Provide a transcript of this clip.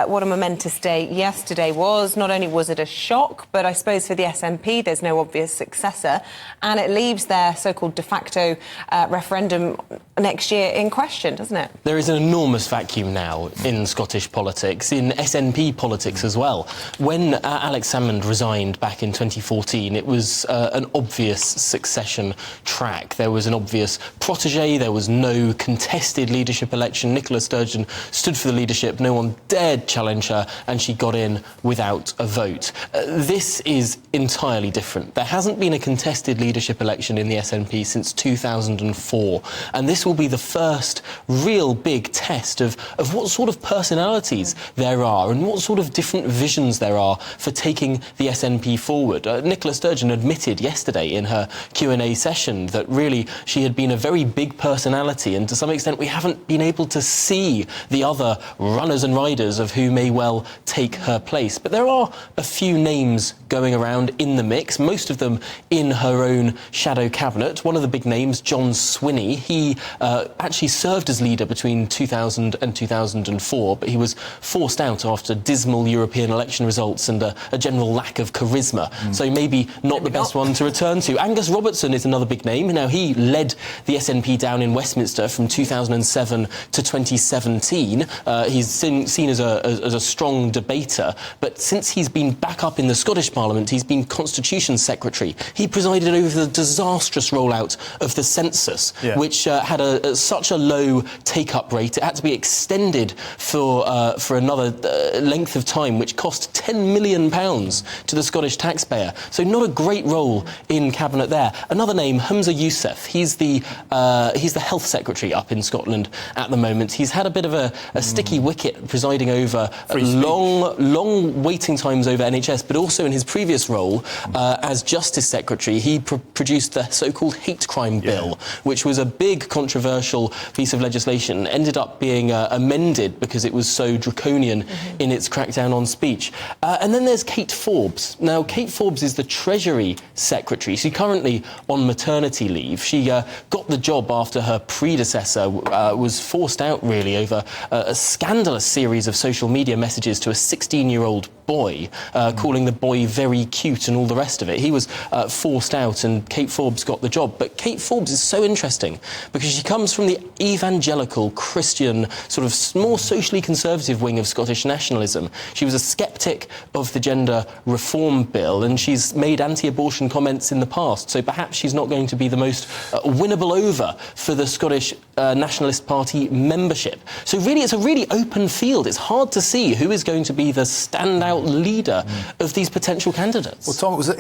what a momentous day yesterday was. Not only was it a shock, but I suppose for the SNP there's no obvious successor, and it leaves their so-called de facto referendum next year in question, doesn't it? There is an enormous vacuum now in Scottish politics, in SNP politics as well. When Alex Salmond resigned back in 2014, it was an obvious succession track. There was an obvious protégé, there was no contested leadership election. Nicola Sturgeon stood for the leadership, no one dared challenge her, and she got in without a vote. This is entirely different. There hasn't been a contested leadership election in the SNP since 2004, and this will be the first real big test of what sort of personalities there are and what sort of different visions there are for taking the SNP forward. Nicola Sturgeon admitted yesterday in her Q&A session that really she had been a very big personality, and to some extent we haven't been able to see the other runners and riders of who may well take her place. But there are a few names going around in the mix, most of them in her own shadow cabinet. One of the big names, John Swinney, he actually served as leader between 2000 and 2004, but he was forced out after dismal European election results and a general lack of charisma. So maybe not the best one to return to. Angus Robertson is another big name. Now, he led the SNP down in Westminster from 2007 to 2017. He's seen as a strong debater, but since he's been back up in the Scottish Parliament, he's been Constitution Secretary. He presided over the disastrous rollout of the census, which had such a low take-up rate. It had to be extended for another length of time, which cost £10 million to the Scottish taxpayer. So not a great role in cabinet there. Another name, Humza Yousaf. He's the Health Secretary up in Scotland at the moment. He's had a bit of a sticky wicket presiding over long waiting times over NHS, but also in his previous role as Justice Secretary, he produced the so-called hate crime bill, which was a big controversial piece of legislation, ended up being amended because it was so draconian in its crackdown on speech. And then there's Kate Forbes. Now, Kate Forbes is the Treasury Secretary. She's currently on maternity leave. She got the job after her predecessor was forced out, really, over a scandalous series of social media messages to a 16-year-old boy, calling the boy very cute and all the rest of it. He was forced out and Kate Forbes got the job. But Kate Forbes is so interesting because she comes from the evangelical Christian, sort of more socially conservative wing of Scottish nationalism. She was a sceptic of the gender reform bill, and she's made anti-abortion comments in the past, so perhaps she's not going to be the most winnable over for the Scottish Nationalist Party membership. So really, it's a really open field. It's hard to see who is going to be the standout leader of these potential candidates. Well, Tom, it was